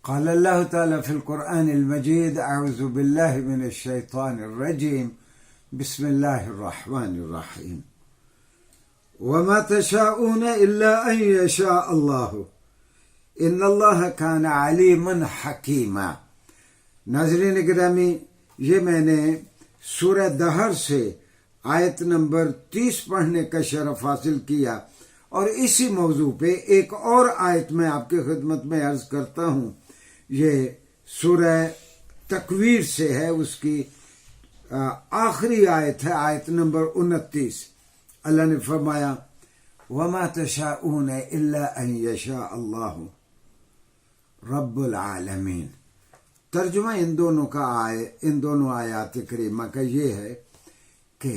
قال الله تعالى في القرآن المجيد: أعوذ بالله من الشيطان الرجيم، بسم الله الرحمن الرحيم. وما تشاءون إلا أن يشاء الله إن الله كان عليما حكيما. ناظرین گرامی، یہ میں نے سورہ دہر سے آیت نمبر 30 پڑھنے کا شرف حاصل کیا، اور اسی موضوع پہ ایک اور آیت میں آپ کی خدمت میں عرض کرتا ہوں۔ یہ سورہ تکویر سے ہے، اس کی آخری آیت ہے، آیت نمبر 29۔ اللہ نے فرمایا: وَمَا تَشَاءُونَ إِلَّا أَن يَشَاءَ اللَّهُ رَبُّ الْعَالَمِينَ۔ ترجمہ ان دونوں آیات کریمہ کا یہ ہے کہ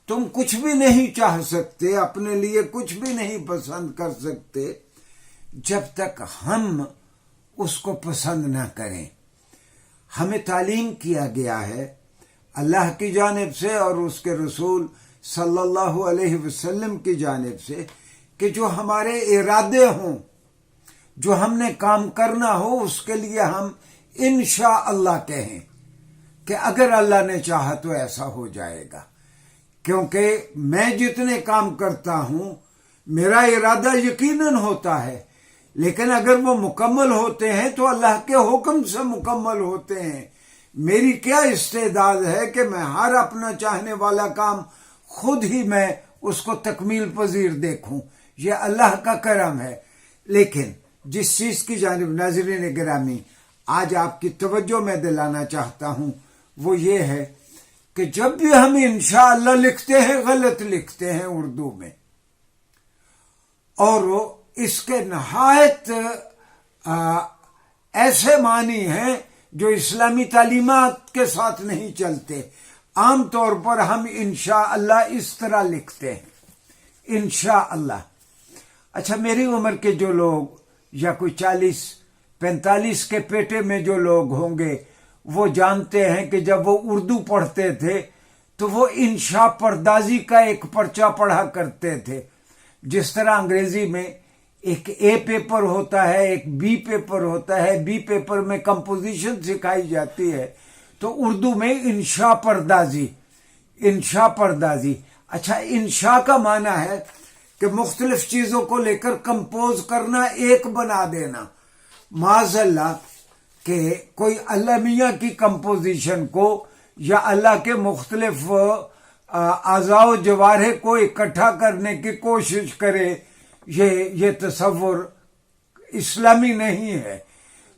تم کچھ بھی نہیں چاہ سکتے، اپنے لیے کچھ بھی نہیں پسند کر سکتے جب تک ہم اس کو پسند نہ کریں۔ ہمیں تعلیم کیا گیا ہے اللہ کی جانب سے اور اس کے رسول صلی اللہ علیہ وسلم کی جانب سے کہ جو ہمارے ارادے ہوں، جو ہم نے کام کرنا ہو، اس کے لیے ہم انشاءاللہ کہیں کہ اگر اللہ نے چاہا تو ایسا ہو جائے گا۔ کیونکہ میں جتنے کام کرتا ہوں میرا ارادہ یقیناً ہوتا ہے، لیکن اگر وہ مکمل ہوتے ہیں تو اللہ کے حکم سے مکمل ہوتے ہیں۔ میری کیا استعداد ہے کہ میں ہر اپنا چاہنے والا کام خود ہی میں اس کو تکمیل پذیر دیکھوں؟ یہ اللہ کا کرم ہے۔ لیکن جس چیز کی جانب ناظرین گرامی آج آپ کی توجہ میں دلانا چاہتا ہوں وہ یہ ہے کہ جب بھی ہم انشاءاللہ لکھتے ہیں غلط لکھتے ہیں اردو میں، اور اس کے نہایت ایسے معنی ہیں جو اسلامی تعلیمات کے ساتھ نہیں چلتے۔ عام طور پر ہم انشاءاللہ اس طرح لکھتے ہیں، انشاءاللہ۔ اچھا، میری عمر کے جو لوگ یا کوئی 40-45 کے پیٹے میں جو لوگ ہوں گے وہ جانتے ہیں کہ جب وہ اردو پڑھتے تھے تو وہ انشاء پردازی کا ایک پرچہ پڑھا کرتے تھے۔ جس طرح انگریزی میں ایک اے پیپر ہوتا ہے، ایک بی پیپر ہوتا ہے، بی پیپر میں کمپوزیشن سکھائی جاتی ہے، تو اردو میں انشاء پردازی، انشاء پردازی۔ اچھا، انشاء کا معنی ہے کہ مختلف چیزوں کو لے کر کمپوز کرنا، ایک بنا دینا۔ معاذ اللہ کہ کوئی اللہ میاں کی کمپوزیشن کو یا اللہ کے مختلف اعضاء و جوارح کو اکٹھا کرنے کی کوشش کرے، یہ تصور اسلامی نہیں ہے۔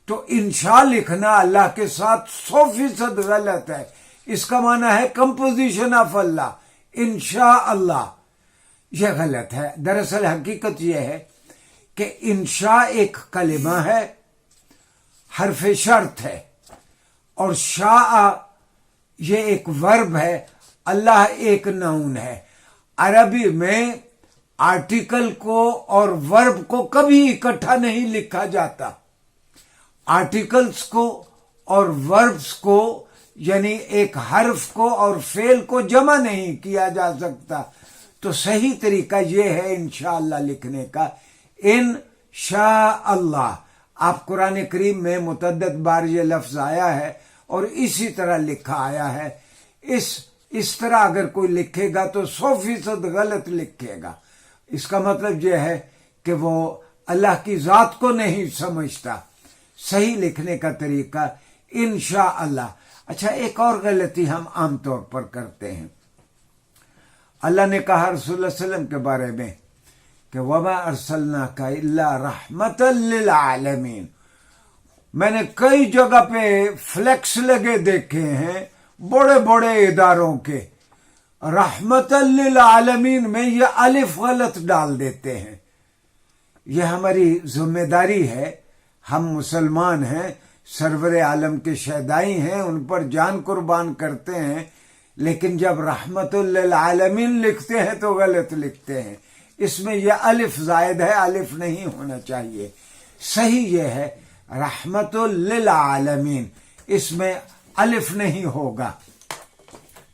تو انشاء لکھنا اللہ کے ساتھ 100% غلط ہے۔ اس کا معنی ہے کمپوزیشن آف اللہ، انشاء اللہ، یہ غلط ہے۔ دراصل حقیقت یہ ہے کہ انشاء ایک کلمہ ہے، حرف شرط ہے، اور شاء یہ ایک ورب ہے، اللہ ایک نون ہے۔ عربی میں آرٹیکل کو اور ورب کو کبھی اکٹھا نہیں لکھا جاتا۔ آرٹیکلز کو اور وربز کو، یعنی ایک حرف کو اور فعل کو جمع نہیں کیا جا سکتا۔ تو صحیح طریقہ یہ ہے انشاءاللہ لکھنے کا، انشاءاللہ۔ آپ قرآن کریم میں متعدد بار یہ لفظ آیا ہے اور اسی طرح لکھا آیا ہے۔ اس طرح اگر کوئی لکھے گا تو 100% غلط لکھے گا۔ اس کا مطلب یہ ہے کہ وہ اللہ کی ذات کو نہیں سمجھتا۔ صحیح لکھنے کا طریقہ انشاءاللہ۔ اچھا، ایک اور غلطی ہم عام طور پر کرتے ہیں۔ اللہ نے کہا رسول اللہ صلی اللہ علیہ وسلم کے بارے میں کہ وَمَا أَرْسَلْنَاكَ إِلَّا رَحْمَةً لِّلْعَالَمِينَ۔ میں نے کئی جگہ پہ فلیکس لگے دیکھے ہیں بڑے بڑے اداروں کے، رحمةً للعالمین میں یہ الف غلط ڈال دیتے ہیں۔ یہ ہماری ذمہ داری ہے، ہم مسلمان ہیں، سرور عالم کے شہدائی ہیں، ان پر جان قربان کرتے ہیں، لیکن جب رحمةً للعالمین لکھتے ہیں تو غلط لکھتے ہیں۔ اس میں یہ الف زائد ہے، الف نہیں ہونا چاہیے۔ صحیح یہ ہے رحمةً للعالمین، اس میں الف نہیں ہوگا،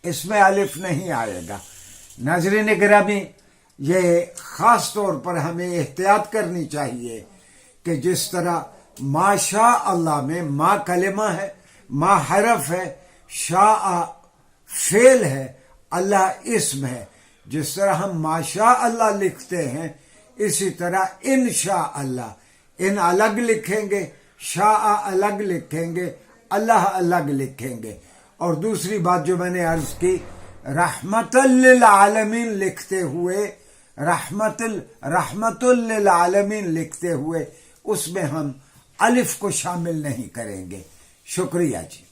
اس میں الف نہیں آئے گا۔ ناظرین گرامی، یہ خاص طور پر ہمیں احتیاط کرنی چاہیے کہ جس طرح ماشاء اللہ میں ما کلمہ ہے، ما حرف ہے، شاء فعل ہے، اللہ اسم ہے. جس طرح ہم ماشاء اللہ لکھتے ہیں اسی طرح انشاء اللہ، ان الگ لکھیں گے، شاء الگ لکھیں گے، اللہ الگ لکھیں گے. اور دوسری بات جو میں نے عرض کی، رحمت للعالمین لکھتے ہوئے، رحمت للعالمین لکھتے ہوئے اس میں ہم الف کو شامل نہیں کریں گے. شکریہ جی.